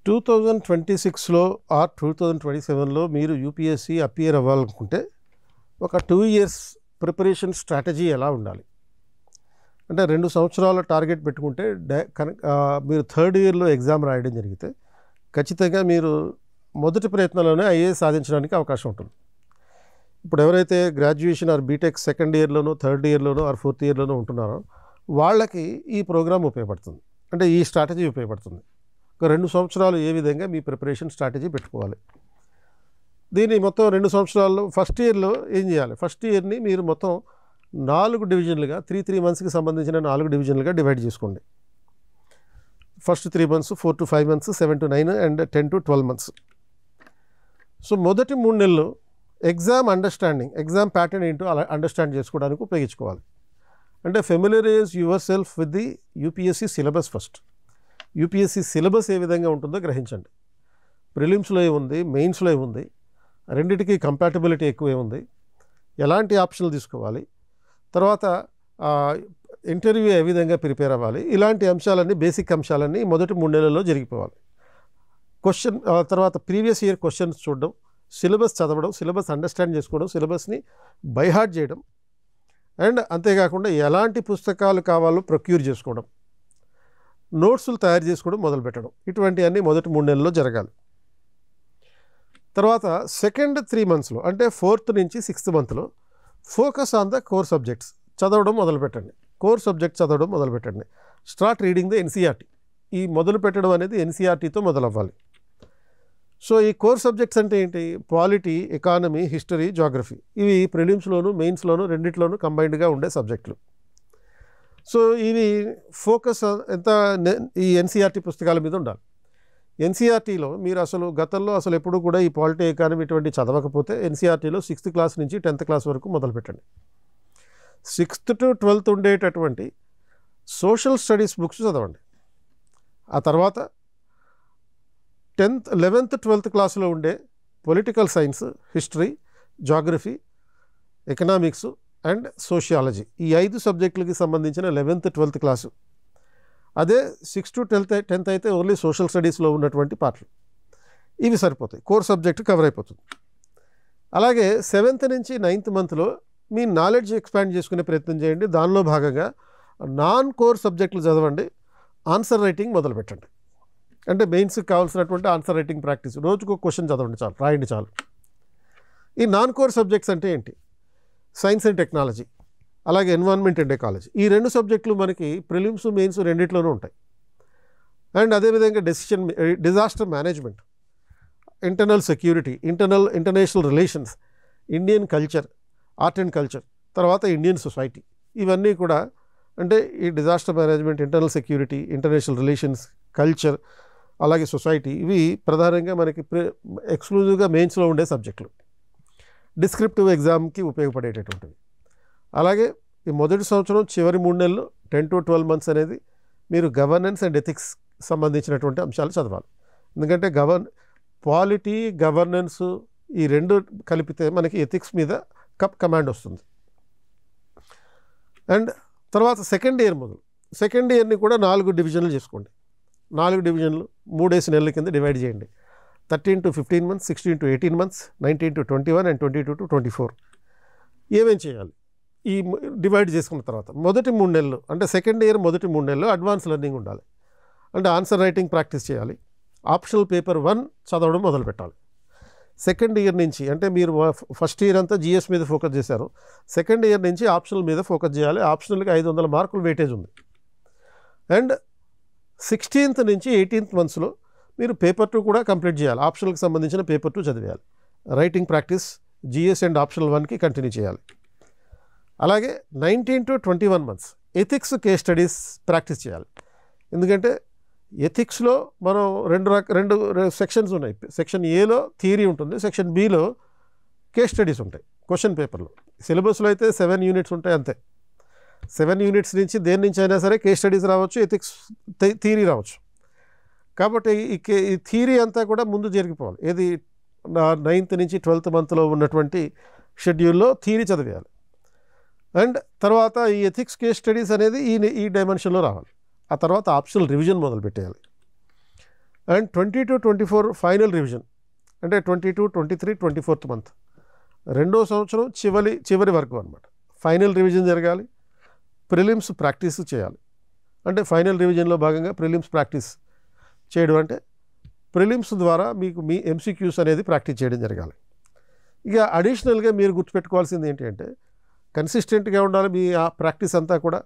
2026లో are 2027లో మీరు UPSC appear అవ్వాలనుకుంటే ఒక 2 ఇయర్స్ ప్రిపరేషన్ స్ట్రాటజీ ఎలా ఉండాలి అంటే 2 సంవత్సరాల టార్గెట్ పెట్టుకుంటే మీరు థర్డ్ ఇయర్లో ఎగ్జామ్ రాయడం జరిగితే ఖచ్చితంగా మీరు మొదటి ప్రయత్నంలోనే ఐఏఎస్ సాధించడానికి అవకాశం ఉంటుంది. ఇప్పుడు ఎవరైతే గ్రాడ్యుయేషన్ ఆర్ బీటెక్ సెకండ్ ఇయర్లోనో థర్డ్ ఇయర్లోనో ఆర్ ఫోర్త్ ఇయర్లోనో ఉంటున్నారో వాళ్ళకి ఈ ప్రోగ్రామ్ ఉపయోగపడుతుంది, అంటే ఈ స్ట్రాటజీ ఉపయోగపడుతుంది. ఒక 2 సంవత్సరాలు ఏ విధంగా మీ ప్రిపరేషన్ స్ట్రాటజీ పెట్టుకోవాలి. దీన్ని మొత్తం 2 సంవత్సరాల్లో ఫస్ట్ ఇయర్లో ఏం చేయాలి, ఫస్ట్ ఇయర్ని మీరు మొత్తం 4 డివిజన్లుగా 3 మంత్స్కి సంబంధించిన 4 డివిజన్లుగా డివైడ్ చేసుకోండి. First 3 months, 4 to 5 months, 7 to 9 and 10 to 12 months. So మొదటి 3 నెలలు ఎగ్జామ్ అండర్స్టాండింగ్, ఎగ్జామ్ ప్యాటర్న్ ఏంటో అలా అండర్స్టాండ్ చేసుకోవడానికి ఉపయోగించుకోవాలి. అంటే familiarise yourself with the UPSC syllabus first. UPSC syllabus ఏ విధంగా ఉంటుందో గ్రహించండి. ప్రిలిమ్స్లో ఏముంది, మెయిన్స్లో ఏముంది, రెండింటికి కంపాటబిలిటీ ఎక్కువ ఏముంది, ఎలాంటి ఆప్షన్లు తీసుకోవాలి, తర్వాత ఇంటర్వ్యూ ఏ విధంగా ప్రిపేర్ అవ్వాలి, ఇలాంటి అంశాలన్నీ బేసిక్ అంశాలన్నీ మొదటి 3 నెలల్లో జరిగిపోవాలి. తర్వాత ప్రీవియస్ ఇయర్ క్వశ్చన్స్ చూడడం, సిలబస్ చదవడం, సిలబస్ అండర్స్టాండ్ చేసుకోవడం, సిలబస్ని బైహార్ట్ చేయడం, అండ్ అంతేకాకుండా ఎలాంటి పుస్తకాలు కావాలో ప్రొక్యూర్ చేసుకోవడం, నోట్స్లు తయారు చేసుకోవడం మొదలుపెట్టడం, ఇటువంటివన్నీ మొదటి 3 నెలల్లో జరగాలి. తర్వాత సెకండ్ 3 మంత్స్లో అంటే 4th నుంచి 6th మంత్లో focus on the core subjects చదవడం మొదలుపెట్టండి. కోర్ సబ్జెక్ట్ చదవడం మొదలుపెట్టండి. Start reading the NCERT. ఈ మొదలు పెట్టడం అనేది ఎన్సీఆర్టీతో మొదలవ్వాలి. సో ఈ కోర్ సబ్జెక్ట్స్ అంటే ఏంటి, పాలిటీ, ఎకానమీ, హిస్టరీ, జాగ్రఫీ. ఇవి ప్రిలిమ్స్లోను మెయిన్స్లోను రెండిట్లోనూ కంబైన్డ్గా ఉండే సబ్జెక్టులు. సో ఇవి ఫోకస్ ఎంత ఈ ఎన్సీఆర్టీ పుస్తకాల మీద ఉండాలి. ఎన్సీఆర్టీలో మీరు గతంలో ఎప్పుడు కూడా ఈ పాలిటీ, ఎకానమీ ఇటువంటి చదవకపోతే ఎన్సీఆర్టీలో 6th క్లాస్ నుంచి 10th క్లాస్ వరకు మొదలుపెట్టండి. 6th to 12th ఉండేటటువంటి సోషల్ స్టడీస్ బుక్స్ చదవండి. ఆ తర్వాత 10th, 11th, 12th క్లాసులో ఉండే political science, history, geography, economics and sociology, ఈ 5 సబ్జెక్టులకి సంబంధించిన 11th, 12th క్లాసు. అదే 6th to 10th అయితే ఓన్లీ సోషల్ స్టడీస్లో ఉన్నటువంటి పార్ట్లు. ఇవి సరిపోతాయి, కోర్ సబ్జెక్ట్ కవర్ అయిపోతుంది. అలాగే 7th నుంచి 9th మంత్లో మీ నాలెడ్జ్ ఎక్స్పాండ్ చేసుకునే ప్రయత్నం చేయండి. దానిలో భాగంగా నాన్ కోర్ సబ్జెక్టులు చదవండి. ఆన్సర్ రైటింగ్ మొదలుపెట్టండి. అంటే మెయిన్స్కి కావాల్సినటువంటి ఆన్సర్ రైటింగ్ ప్రాక్టీస్. రోజుకు క్వశ్చన్ చదవండి చాలు, రాయండి చాలు. ఈ నాన్ కోర్ సబ్జెక్ట్స్ అంటే ఏంటి, సైన్స్ అండ్ టెక్నాలజీ, అలాగే ఎన్విరాన్మెంట్ అండ్ ఎకాలజీ. ఈ 2 సబ్జెక్టులు మనకి ప్రిలిమ్స్, మెయిన్స్ రెండిట్లోనూ ఉంటాయి. అండ్ అదేవిధంగా disaster management, internal security, international relations, Indian culture, art and culture, తర్వాత ఇండియన్ సొసైటీ. ఇవన్నీ కూడా అంటే ఈ disaster management, internal security, international relations, culture, అలాగే సొసైటీ, ఇవి ప్రధానంగా మనకి ఎక్స్క్లూజివ్గా మెయిన్స్లో ఉండే సబ్జెక్టులు, డిస్క్రిప్టివ్ ఎగ్జామ్కి ఉపయోగపడేటటువంటివి. అలాగే ఈ మొదటి సంవత్సరం చివరి 3 నెలలు 10 to 12 మంత్స్ అనేది మీరు గవర్నెన్స్ అండ్ ఎథిక్స్ సంబంధించినటువంటి అంశాలు చదవాలి. ఎందుకంటే పాలిటీ, గవర్నెన్స్ ఈ 2 కలిపితే మనకి ఎథిక్స్ మీద కమాండ్ వస్తుంది. అండ్ తర్వాత సెకండ్ ఇయర్ని కూడా 4 డివిజన్లు చేసుకోండి. 4 డివిజన్లు 3 నెలల కింద డివైడ్ చేయండి. 13 to 15 months, 16 to 18 months, 19 to 21 and 22 to 24. ఏమేం చేయాలి ఈ డివైడ్ చేసుకున్న తర్వాత మొదటి 3 నెలలు అంటే సెకండ్ ఇయర్ మొదటి 3 నెలలు అడ్వాన్స్ లెర్నింగ్ ఉండాలి. అంటే ఆన్సర్ రైటింగ్ ప్రాక్టీస్ చేయాలి. ఆప్షనల్ పేపర్ 1 చదవడం మొదలు పెట్టాలి. సెకండ్ ఇయర్ నుంచి అంటే మీరు ఫస్ట్ ఇయర్ అంతా జిఎస్ మీద ఫోకస్ చేశారు, సెకండ్ ఇయర్ నుంచి ఆప్షనల్ మీద ఫోకస్ చేయాలి. ఆప్షనల్కి 500 మార్కులు వెయిటేజ్ ఉంది. అండ్ 16th నుంచి 18th మంత్స్లో మీరు పేపర్ 2 కూడా కంప్లీట్ చేయాలి. ఆప్షనల్కి సంబంధించిన పేపర్ 2 చదివేయాలి. Writing practice GS and optional 1కి కంటిన్యూ చేయాలి. అలాగే 19 to 21 months ethics case studies practice చేయాలి. ఎందుకంటే ఎథిక్స్లో మనం రెండు సెక్షన్స్ ఉన్నాయి. సెక్షన్ ఏలో థియరీ ఉంటుంది, సెక్షన్ బిలో కేస్ స్టడీస్ ఉంటాయి. క్వశ్చన్ పేపర్లో సిలబస్లో అయితే 7 యూనిట్స్ ఉంటాయి అంతే. 7 యూనిట్స్ నుంచి దేని నుంచి అయినా సరే కేస్ స్టడీస్ రావచ్చు, ఎథిక్స్ థియరీ రావచ్చు. కాబట్టి ఈ థియరీ అంతా కూడా ముందు జరిగిపోవాలి. ఏది 9th నుంచి 12th మంత్లో ఉన్నటువంటి షెడ్యూల్లో థియరీ చదివేయాలి. అండ్ తర్వాత ఈ ఎథిక్స్ కేస్ స్టడీస్ అనేది ఈ డైమెన్షన్లో రావాలి. ఆ తర్వాత ఆప్షనల్ రివిజన్ మొదలుపెట్టేయాలి. అండ్ 20 to 24 ఫైనల్ రివిజన్, అంటే 22, 23, 24th మంత్, రెండో సంవత్సరం చివరి వరకు అనమాట. ఫైనల్ రివిజన్ జరగాలి, ప్రిలిమ్స్ ప్రాక్టీస్ చేయాలి. అంటే ఫైనల్ రివిజన్లో భాగంగా ప్రిలిమ్స్ ప్రాక్టీస్ చేయడం అంటే ప్రిలిమ్స్ ద్వారా మీకు మీ MCQs అనేది ప్రాక్టీస్ చేయడం జరగాలి. ఇక అడిషనల్గా మీరు గుర్తుపెట్టుకోవాల్సింది ఏంటి అంటే కన్సిస్టెంట్గా ఉండాలి. మీ ఆ ప్రాక్టీస్ అంతా కూడా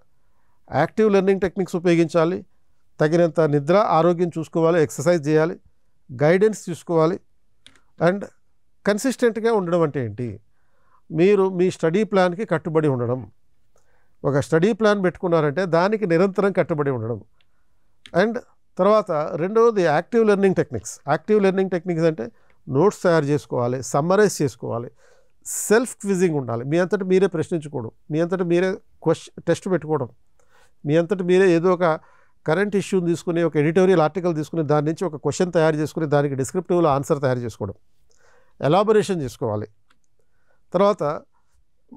యాక్టివ్ లెర్నింగ్ టెక్నిక్స్ ఉపయోగించాలి, తగినంత నిద్ర ఆరోగ్యం చూసుకోవాలి, ఎక్సర్సైజ్ చేయాలి, గైడెన్స్ తీసుకోవాలి. అండ్ కన్సిస్టెంట్గా ఉండడం అంటే ఏంటి, మీరు మీ స్టడీ ప్లాన్కి కట్టుబడి ఉండడం. ఒక స్టడీ ప్లాన్ పెట్టుకున్నారంటే దానికి నిరంతరం కట్టుబడి ఉండడం. అండ్ తర్వాత రెండవది active learning techniques. Active learning techniques అంటే నోట్స్ తయారు చేసుకోవాలి, సమ్మరైజ్ చేసుకోవాలి, సెల్ఫ్ క్విజింగ్ ఉండాలి. మీ అంతటి మీరే ప్రశ్నించుకోవడం, మీ అంతటి మీరే టెస్ట్ పెట్టుకోవడం, మీ అంతటి మీరే ఏదో ఒక కరెంట్ ఇష్యూని తీసుకుని ఒక ఎడిటోరియల్ ఆర్టికల్ తీసుకుని దాని నుంచి ఒక క్వశ్చన్ తయారు చేసుకుని దానికి డిస్క్రిప్టివ్లో ఆన్సర్ తయారు చేసుకోవడం, ఎలాబొరేషన్ చేసుకోవాలి. తర్వాత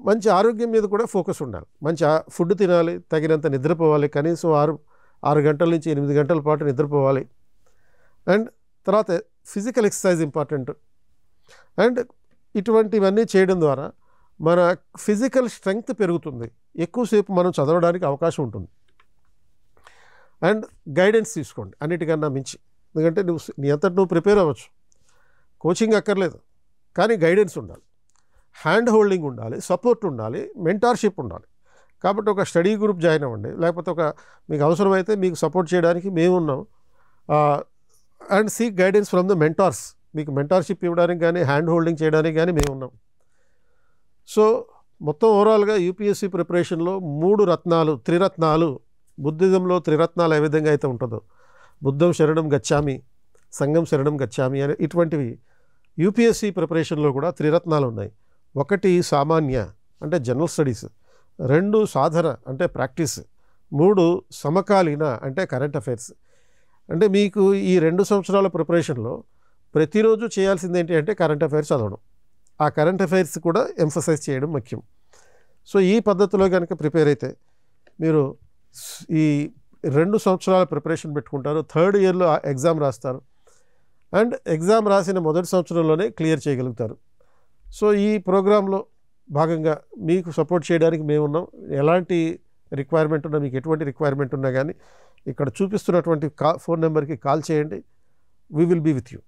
మంచి ఆరోగ్యం మీద కూడా ఫోకస్ ఉండాలి. మంచి ఫుడ్ తినాలి, తగినంత నిద్రపోవాలి, కనీసం 6 గంటల నుంచి 8 గంటల పాటు నిద్రపోవాలి. అండ్ తర్వాత ఫిజికల్ ఎక్సర్సైజ్ ఇంపార్టెంట్. అండ్ ఇటువంటివన్నీ చేయడం ద్వారా మన ఫిజికల్ స్ట్రెంగ్త్ పెరుగుతుంది, ఎక్కువసేపు మనం చదవడానికి అవకాశం ఉంటుంది. అండ్ గైడెన్స్ తీసుకోండి అన్నిటికన్నా మించి, ఎందుకంటే నీ అంతటి నువ్వు ప్రిపేర్ అవ్వచ్చు, కోచింగ్ అక్కర్లేదు, కానీ గైడెన్స్ ఉండాలి, హ్యాండ్ హోల్డింగ్ ఉండాలి, సపోర్ట్ ఉండాలి, మెంటార్షిప్ ఉండాలి. కాబట్టి ఒక స్టడీ గ్రూప్ జాయిన్ అవ్వండి, లేకపోతే మీకు అవసరమైతే మీకు సపోర్ట్ చేయడానికి మేము ఉన్నాం. And seek guidance from the mentors, మీకు మెంటార్షిప్ ఇవ్వడానికి కానీ హ్యాండ్ హోల్డింగ్ చేయడానికి కానీ మేము ఉన్నాం. సో మొత్తం ఓవరాల్గా యూపీఎస్సీ ప్రిపరేషన్లో 3 రత్నాలు, త్రిరత్నాలు, బుద్ధిజంలో త్రిరత్నాలు ఏ విధంగా అయితే ఉంటుందో, బుద్ధం శరణం గచ్చామి, సంఘం శరణం గచ్చామి అనే ఇటువంటివి యూపీఎస్సీ ప్రిపరేషన్లో కూడా త్రిరత్నాలు ఉన్నాయి. 1 సామాన్య అంటే జనరల్ స్టడీస్, 2 సాధన అంటే ప్రాక్టీస్, 3 సమకాలీన అంటే కరెంట్ అఫైర్స్. అంటే మీకు ఈ 2 సంవత్సరాల ప్రిపరేషన్లో ప్రతిరోజు చేయాల్సింది ఏంటి అంటే కరెంట్ అఫైర్స్ చదవడం, ఆ కరెంట్ అఫైర్స్ కూడా ఎంఫసైజ్ చేయడం ముఖ్యం. సో ఈ పద్ధతిలో కనుక ప్రిపేర్ అయితే మీరు ఈ 2 సంవత్సరాల ప్రిపరేషన్ పెట్టుకుంటారు, 3rd ఇయర్లో ఎగ్జామ్ రాస్తారు, అండ్ ఎగ్జామ్ రాసిన మొదటి సంవత్సరంలోనే క్లియర్ చేయగలుగుతారు. సో ఈ ప్రోగ్రాంలో భాగంగా మీకు సపోర్ట్ చేయడానికి మేము ఉన్నాం. ఎలాంటి రిక్వైర్మెంట్ ఉన్నా, మీకు ఎటువంటి రిక్వైర్మెంట్ ఉన్నా కానీ ఇక్కడ చూపిస్తున్నటువంటి ఫోన్ నెంబర్కి కాల్ చేయండి. We will be with you.